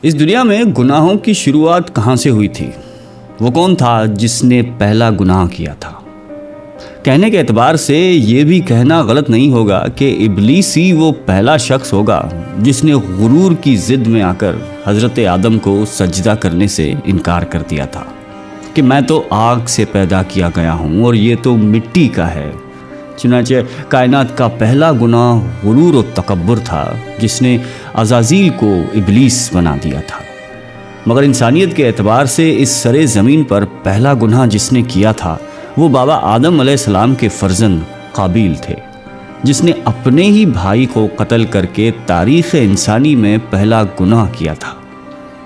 اس دنیا میں گناہوں کی شروعات کہاں سے ہوئی تھی؟ وہ کون تھا جس نے پہلا گناہ کیا تھا؟ کہنے کے اعتبار سے یہ بھی کہنا غلط نہیں ہوگا کہ ابلیس ہی وہ پہلا شخص ہوگا جس نے غرور کی ضد میں آ کر حضرت آدم کو سجدہ کرنے سے انکار کر دیا تھا کہ میں تو آگ سے پیدا کیا گیا ہوں اور یہ تو مٹی کا ہے۔ چنانچہ کائنات کا پہلا گناہ غرور و تکبر تھا جس نے عزازیل کو ابلیس بنا دیا تھا۔ مگر انسانیت کے اعتبار سے اس سرے زمین پر پہلا گناہ جس نے کیا تھا وہ بابا آدم علیہ السلام کے فرزند قابیل تھے، جس نے اپنے ہی بھائی کو قتل کر کے تاریخ انسانی میں پہلا گناہ کیا تھا۔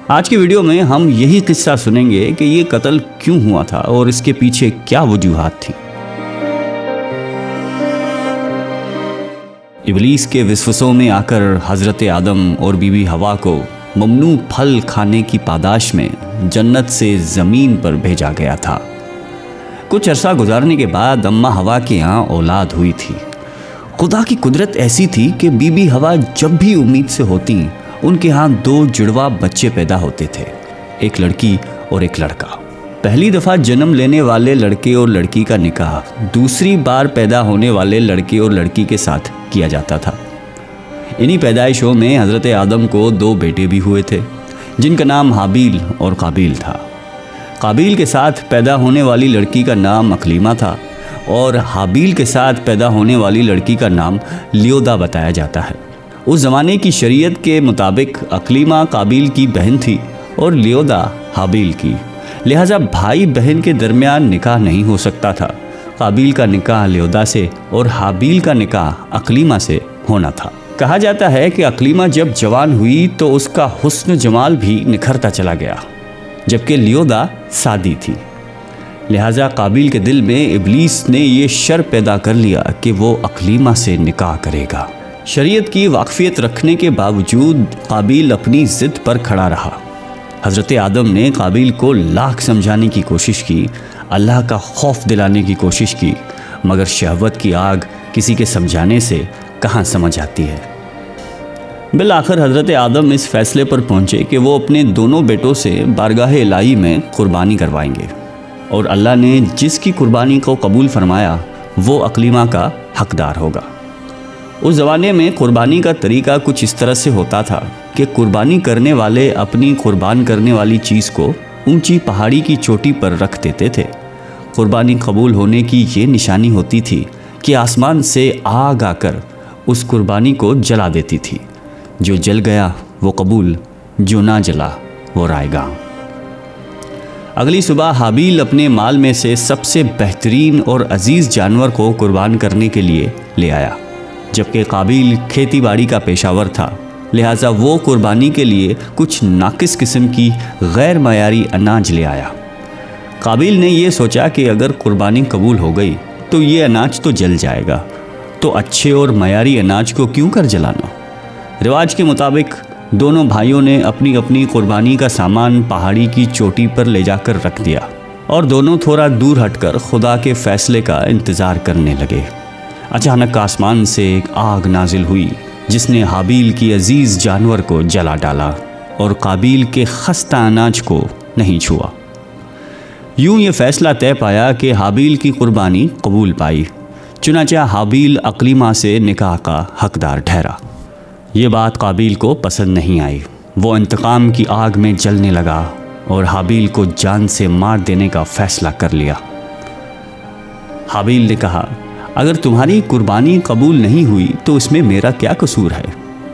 آج کی ویڈیو میں ہم یہی قصہ سنیں گے کہ یہ قتل کیوں ہوا تھا اور اس کے پیچھے کیا وجوہات تھیں۔ ابلیس کے وسوسوں میں آ کر حضرت آدم اور بی بی حوا کو ممنوع پھل کھانے کی پاداش میں جنت سے زمین پر بھیجا گیا تھا۔ کچھ عرصہ گزارنے کے بعد اماں حوا کے یہاں اولاد ہوئی تھی۔ خدا کی قدرت ایسی تھی کہ بی بی حوا جب بھی امید سے ہوتی ان کے ہاں 2 جڑواں بچے پیدا ہوتے تھے، ایک لڑکی اور ایک لڑکا۔ پہلی دفعہ جنم لینے والے لڑکے اور لڑکی کا نکاح دوسری بار پیدا ہونے والے لڑکے اور لڑکی کے ساتھ کیا جاتا تھا۔ انہی پیدائشوں میں حضرت آدم کو 2 بیٹے بھی ہوئے تھے جن کا نام حابیل اور قابیل تھا۔ قابیل کے ساتھ پیدا ہونے والی لڑکی کا نام اقلیمہ تھا اور حابیل کے ساتھ پیدا ہونے والی لڑکی کا نام لیودا بتایا جاتا ہے۔ اس زمانے کی شریعت کے مطابق اقلیمہ قابیل کی بہن تھی اور لیودا حابیل کی، لہٰذا بھائی بہن کے درمیان نکاح نہیں ہو سکتا تھا۔ قابیل کا نکاح لیودا سے اور حابیل کا نکاح اقلیمہ سے ہونا تھا۔ کہا جاتا ہے کہ اقلیمہ جب جوان ہوئی تو اس کا حسن و جمال بھی نکھرتا چلا گیا، جبکہ لیودا سادی تھی، لہٰذا قابیل کے دل میں ابلیس نے یہ شر پیدا کر لیا کہ وہ اقلیمہ سے نکاح کرے گا۔ شریعت کی واقفیت رکھنے کے باوجود قابیل اپنی ضد پر کھڑا رہا۔ حضرت آدم نے قابیل کو لاکھ سمجھانے کی کوشش کی، اللہ کا خوف دلانے کی کوشش کی، مگر شہوت کی آگ کسی کے سمجھانے سے کہاں سمجھ آتی ہے۔ بالآخر حضرت آدم اس فیصلے پر پہنچے کہ وہ اپنے دونوں بیٹوں سے بارگاہ الہی میں قربانی کروائیں گے، اور اللہ نے جس کی قربانی کو قبول فرمایا وہ اقلیمہ کا حقدار ہوگا۔ اس زمانے میں قربانی کا طریقہ کچھ اس طرح سے ہوتا تھا کہ قربانی کرنے والے اپنی قربان کرنے والی چیز کو اونچی پہاڑی کی چوٹی پر رکھ دیتے تھے۔ قربانی قبول ہونے کی یہ نشانی ہوتی تھی کہ آسمان سے آگ آ کر اس قربانی کو جلا دیتی تھی۔ جو جل گیا وہ قبول، جو نہ جلا وہ رائیگاں۔ اگلی صبح حابیل اپنے مال میں سے سب سے بہترین اور عزیز جانور کو قربان کرنے کے لیے لے آیا، جبکہ قابیل کھیتی باڑی کا پیشہ ور تھا، لہٰذا وہ قربانی کے لیے کچھ ناقص قسم کی غیر معیاری اناج لے آیا۔ قابیل نے یہ سوچا کہ اگر قربانی قبول ہو گئی تو یہ اناج تو جل جائے گا، تو اچھے اور معیاری اناج کو کیوں کر جلانا۔ رواج کے مطابق دونوں بھائیوں نے اپنی اپنی قربانی کا سامان پہاڑی کی چوٹی پر لے جا کر رکھ دیا اور دونوں تھوڑا دور ہٹ کر خدا کے فیصلے کا انتظار کرنے لگے۔ اچانک آسمان سے ایک آگ نازل ہوئی جس نے حابیل کی عزیز جانور کو جلا ڈالا اور قابیل کے خستہ اناج کو نہیں چھوا۔ یوں یہ فیصلہ طے پایا کہ حابیل کی قربانی قبول پائی، چنانچہ حابیل اقلیمہ سے نکاح کا حقدار ٹھہرا۔ یہ بات قابیل کو پسند نہیں آئی، وہ انتقام کی آگ میں جلنے لگا اور حابیل کو جان سے مار دینے کا فیصلہ کر لیا۔ حابیل نے کہا، اگر تمہاری قربانی قبول نہیں ہوئی تو اس میں میرا کیا قصور ہے،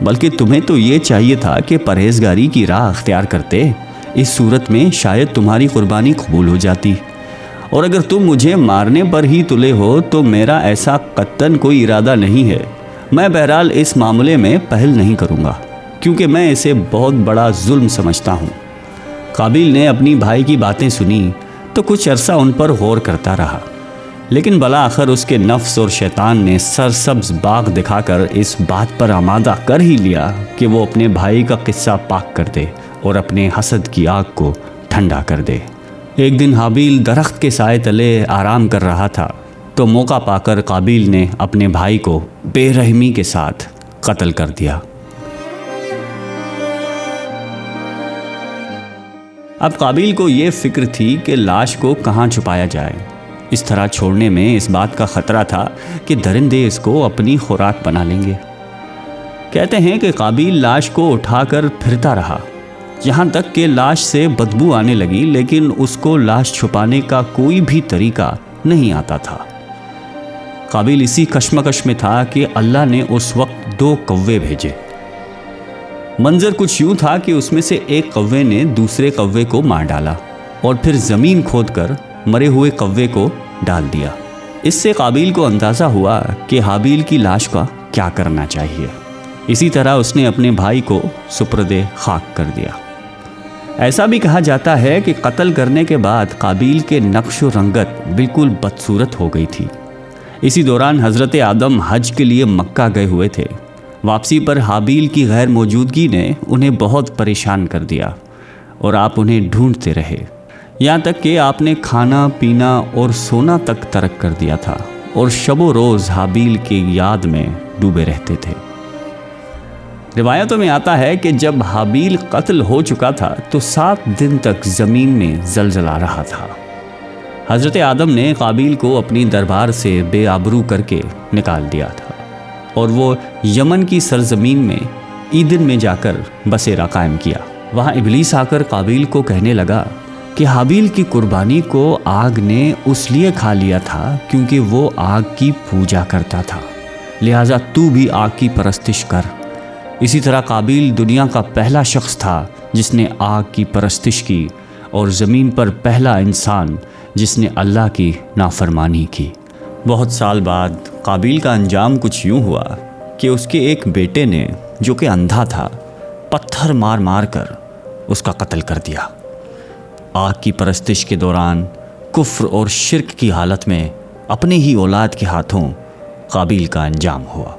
بلکہ تمہیں تو یہ چاہیے تھا کہ پرہیزگاری کی راہ اختیار کرتے، اس صورت میں شاید تمہاری قربانی قبول ہو جاتی، اور اگر تم مجھے مارنے پر ہی تلے ہو تو میرا ایسا قطعاً کوئی ارادہ نہیں ہے، میں بہرحال اس معاملے میں پہل نہیں کروں گا، کیونکہ میں اسے بہت بڑا ظلم سمجھتا ہوں۔ قابیل نے اپنی بھائی کی باتیں سنی تو کچھ عرصہ ان پر غور کرتا رہا، لیکن بالآخر اس کے نفس اور شیطان نے سرسبز باغ دکھا کر اس بات پر آمادہ کر ہی لیا کہ وہ اپنے بھائی کا قصہ پاک کر دے اور اپنے حسد کی آگ کو ٹھنڈا کر دے۔ ایک دن حابیل درخت کے سائے تلے آرام کر رہا تھا تو موقع پا کر قابیل نے اپنے بھائی کو بے رحمی کے ساتھ قتل کر دیا۔ اب قابیل کو یہ فکر تھی کہ لاش کو کہاں چھپایا جائے۔ اس طرح چھوڑنے میں اس بات کا خطرہ تھا کہ درندے اس کو اپنی خوراک بنا لیں گے۔ کہتے ہیں کہ قابیل لاش کو اٹھا کر پھرتا رہا یہاں تک کہ لاش سے بدبو آنے لگی، لیکن اس کو لاش چھپانے کا کوئی بھی طریقہ نہیں آتا تھا۔ قابیل اسی کشمکش میں تھا کہ اللہ نے اس وقت 2 کوے بھیجے۔ منظر کچھ یوں تھا کہ اس میں سے ایک کوے نے دوسرے کوے کو مار ڈالا اور پھر زمین کھود کر مرے ہوئے کوے کو ڈال دیا۔ اس سے قابیل کو اندازہ ہوا کہ حابیل کی لاش کا کیا کرنا چاہیے۔ اسی طرح اس نے اپنے بھائی کو سپرد خاک کر دیا۔ ایسا بھی کہا جاتا ہے کہ قتل کرنے کے بعد قابیل کے نقش و رنگت بالکل بدصورت ہو گئی تھی۔ اسی دوران حضرت آدم حج کے لیے مکہ گئے ہوئے تھے۔ واپسی پر حابیل کی غیر موجودگی نے انہیں بہت پریشان کر دیا اور آپ انہیں ڈھونڈتے رہے، یہاں تک کہ آپ نے کھانا پینا اور سونا تک ترک کر دیا تھا اور شب و روز حابیل کی یاد میں ڈوبے رہتے تھے۔ روایتوں میں آتا ہے کہ جب حابیل قتل ہو چکا تھا تو 7 دن تک زمین میں زلزلہ رہا تھا۔ حضرت آدم نے قابیل کو اپنی دربار سے بے آبرو کر کے نکال دیا تھا اور وہ یمن کی سرزمین میں ایدن میں جا کر بسیرا قائم کیا۔ وہاں ابلیس آ کر قابیل کو کہنے لگا کہ حابیل کی قربانی کو آگ نے اس لیے کھا لیا تھا کیونکہ وہ آگ کی پوجا کرتا تھا، لہٰذا تو بھی آگ کی پرستش کر۔ اسی طرح قابیل دنیا کا پہلا شخص تھا جس نے آگ کی پرستش کی اور زمین پر پہلا انسان جس نے اللہ کی نافرمانی کی۔ بہت سال بعد قابیل کا انجام کچھ یوں ہوا کہ اس کے ایک بیٹے نے جو کہ اندھا تھا پتھر مار مار کر اس کا قتل کر دیا۔ آگ کی پرستش کے دوران کفر اور شرک کی حالت میں اپنے ہی اولاد کے ہاتھوں قابیل کا انجام ہوا۔